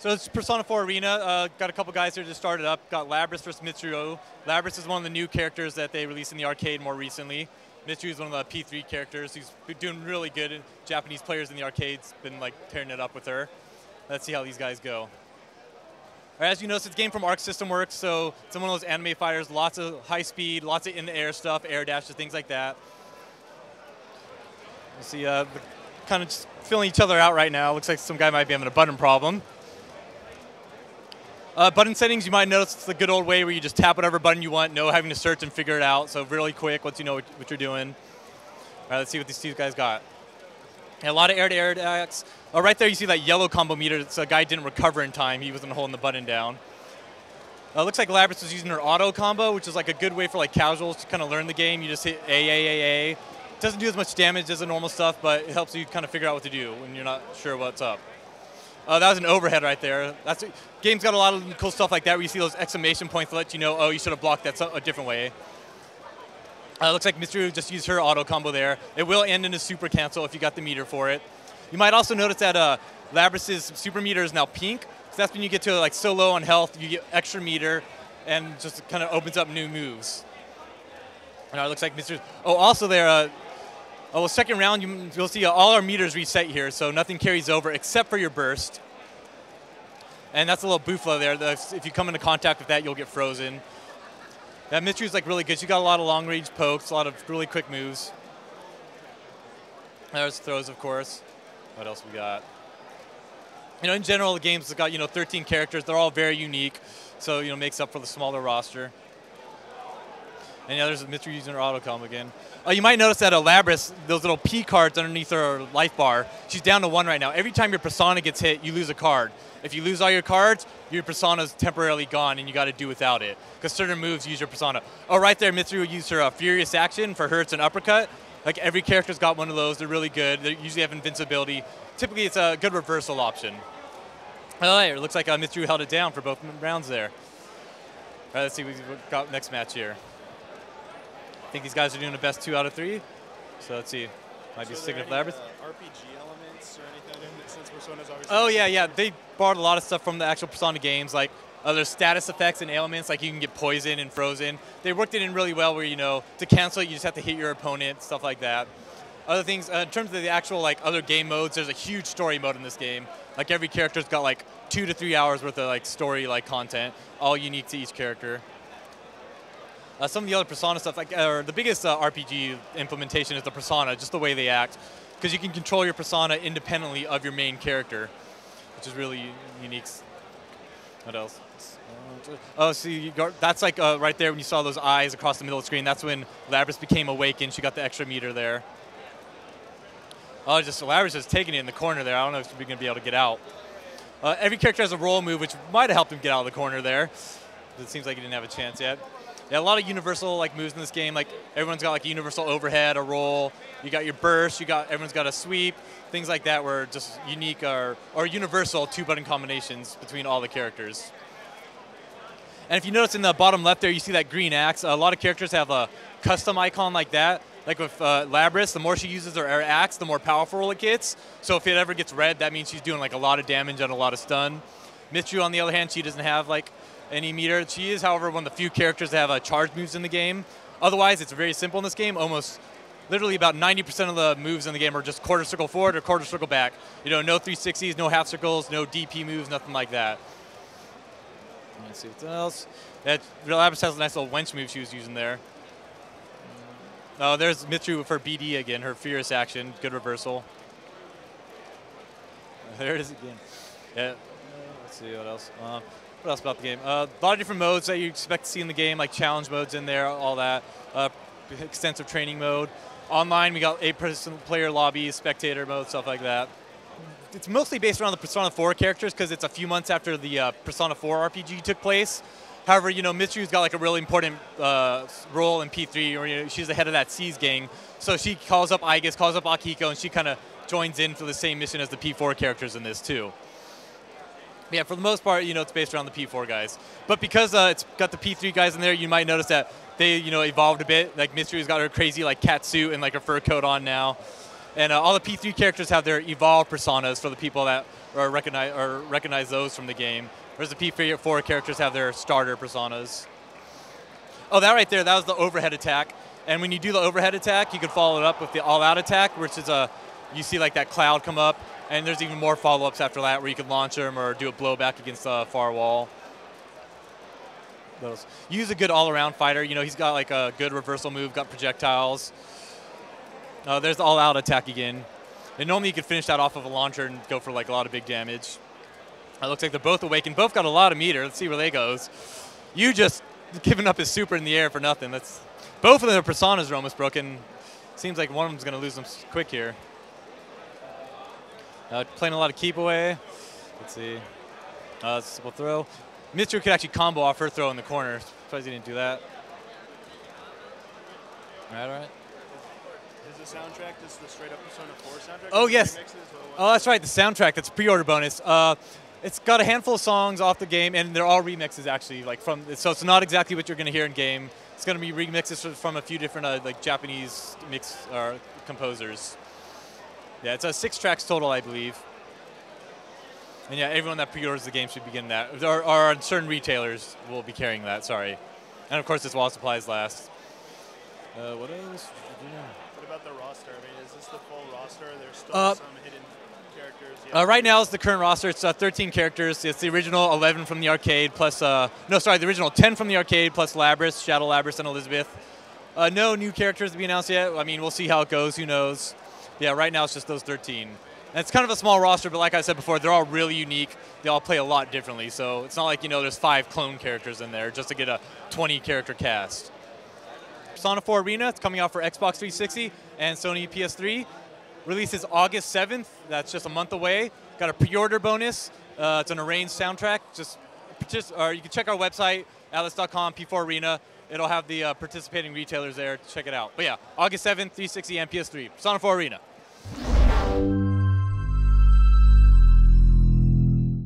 So it's Persona 4 Arena. Got a couple guys here to start it up. Got Labrys versus Mitsuo. Labrys is one of the new characters that they released in the arcade more recently. Mitsuo is one of the P3 characters. He's been doing really good. Japanese players in the arcades been like pairing it up with her. Let's see how these guys go. All right, as you notice, it's a game from Arc System Works, so it's one of those anime fighters. Lots of high speed, lots of in the air stuff, air dashes, things like that. You see, kind of just filling each other out right now. Looks like some guy might be having a button problem. Button settings, you might notice it's the good old way where you just tap whatever button you want, no having to search and figure it out. So really quick once you know what you're doing. All right, let's see what these two guys got. Yeah, a lot of air-to-air attacks. Oh, right there you see that yellow combo meter. So a guy didn't recover in time. He wasn't holding the button down. Looks like Labrys was using her auto combo, which is like a good way for like casuals to kind of learn the game. You just hit A. It doesn't do as much damage as the normal stuff, but it helps you kind of figure out what to do when you're not sure what's up. That was an overhead right there. Game's got a lot of cool stuff like that where you see those exclamation points to let you know, oh, you should have blocked that a different way. Looks like Mitsuo just used her auto combo there. It will end in a super cancel if you got the meter for it. You might also notice that Labrys' super meter is now pink. So that's when you get to like so low on health, you get extra meter, and just kind of opens up new moves. And it looks like Mitsuo. Oh, also there. Second round, you'll see all our meters reset here, so nothing carries over except for your burst. And that's a little Bufla there. If you come into contact with that, you'll get frozen. That Mitsuo's like really good. She got a lot of long-range pokes, a lot of really quick moves. There's throws, of course. What else we got? You know, in general, the game's got 13 characters. They're all very unique, so makes up for the smaller roster. And yeah, there's Mitsuo using her auto combo again. You might notice that Labrys, those little P cards underneath her life bar, she's down to 1 right now. Every time your persona gets hit, you lose a card. If you lose all your cards, your persona's temporarily gone and you got to do without it. Because certain moves use your persona. Oh, right there, Mitsuo used her Furious Action. For her, it's an uppercut. Like every character's got one of those. They're really good. They usually have invincibility. Typically, it's a good reversal option. All right, it looks like Mitsuo held it down for both rounds there. All right, let's see what we've got next match here. I think these guys are doing the best 2 out of 3. So let's see. Might be sticking with Labrys. RPG elements or anything since Persona's obviously. Oh yeah. They borrowed a lot of stuff from the actual Persona games, like there's status effects and ailments, like you can get poisoned and frozen. They worked it in really well, where to cancel it, you just have to hit your opponent, stuff like that. Other things in terms of the actual like other game modes, there's a huge story mode in this game. Like every character's got like 2 to 3 hours worth of like story like content, all unique to each character. Some of the other Persona stuff, the biggest RPG implementation is the Persona, just the way they act, because you can control your Persona independently of your main character, which is really unique. What else? Oh, see, that's like right there when you saw those eyes across the middle of the screen. That's when Labrys became awakened. She got the extra meter there. Oh, Labrys just taking it in the corner there. I don't know if we're going to be able to get out. Every character has a roll move, which might have helped him get out of the corner there. It seems like he didn't have a chance yet. Yeah, a lot of universal moves in this game. Like everyone's got like a universal overhead, a roll. You got your burst. Everyone's got a sweep. Things like that were just unique or universal 2-button combinations between all the characters. And if you notice in the bottom left there, you see that green axe. A lot of characters have a custom icon like that. Like with Labrys, the more she uses her axe, the more powerful it gets. So if it ever gets red, that means she's doing like a lot of damage and a lot of stun. Mitsuo, on the other hand, she doesn't have like any meter. She is, however, one of the few characters that have charge moves in the game. Otherwise, it's very simple in this game. Almost, literally about 90% of the moves in the game are just quarter circle forward or quarter circle back. No 360s, no half circles, no DP moves, nothing like that. Let's see what else. Labrys has a nice little wench move she was using there. Oh, there's Mitsuo with her BD again, her Furious Action, good reversal. There it is again. Yeah. Let's see what else. What else about the game? A lot of different modes that you expect to see in the game, like challenge modes in there, all that. Extensive training mode. Online, we got 8-person player lobbies, spectator mode, stuff like that. It's mostly based around the Persona 4 characters because it's a few months after the Persona 4 RPG took place. However, Mitsuo's got like a really important role in P3, or she's the head of that Seize gang. So she calls up Aigis, calls up Akihiko, and she kind of joins in for the same mission as the P4 characters in this too. Yeah, for the most part, it's based around the P4 guys. But because it's got the P3 guys in there, you might notice that they, evolved a bit. Like Mitsuo's got her crazy like cat suit and like her fur coat on now. And all the P3 characters have their evolved personas for the people that recognize those from the game. Whereas the P4 characters have their starter personas. Oh, that right there, that was the overhead attack. And when you do the overhead attack, you can follow it up with the all-out attack, which is you see like that cloud come up, and there's even more follow-ups after that where you can launch them or do a blowback against the far wall. Use a good all-around fighter. You know, he's got like a good reversal move, got projectiles. There's the all-out attack again. And normally you could finish that off of a launcher and go for like a lot of big damage. It looks like they're both awakened. Both got a lot of meter. Let's see where they goes. You just giving up his super in the air for nothing. Both of their personas are almost broken. Seems like one of them's going to lose them quick here. Playing a lot of keep away. Let's see. Simple throw. Mystery could actually combo off her throw in the corner. Surprised he didn't do that. All right. Is the soundtrack just the straight up Persona 4 soundtrack? Oh, yes. Oh, that's right. The soundtrack. That's pre-order bonus. It's got a handful of songs off the game, and they're all remixes actually. So it's not exactly what you're going to hear in game. It's going to be remixes from a few different like Japanese composers. Yeah, it's 6 tracks total, I believe. And yeah, everyone that pre-orders the game should be getting that. Or certain retailers will be carrying that. Sorry, and of course, it's while supplies last. What else? What about the roster? I mean, is this the full roster? There's still some hidden characters. Right now, it's the current roster. It's 13 characters. It's the original 11 from the arcade plus, the original 10 from the arcade plus Labrys, Shadow Labrys, and Elizabeth. No new characters to be announced yet. I mean, we'll see how it goes. Who knows? Yeah, right now it's just those 13. And it's kind of a small roster, but like I said before, they're all really unique. They all play a lot differently. So it's not like, there's 5 clone characters in there just to get a 20-character cast. Persona 4 Arena, it's coming out for Xbox 360 and Sony PS3. Releases August 7th. That's just a month away. Got a pre-order bonus. It's an arranged soundtrack. Or you can check our website, atlas.com, P4 Arena. It'll have the participating retailers there to check it out. But yeah, August 7th, 360 and PS3. Persona 4 Arena.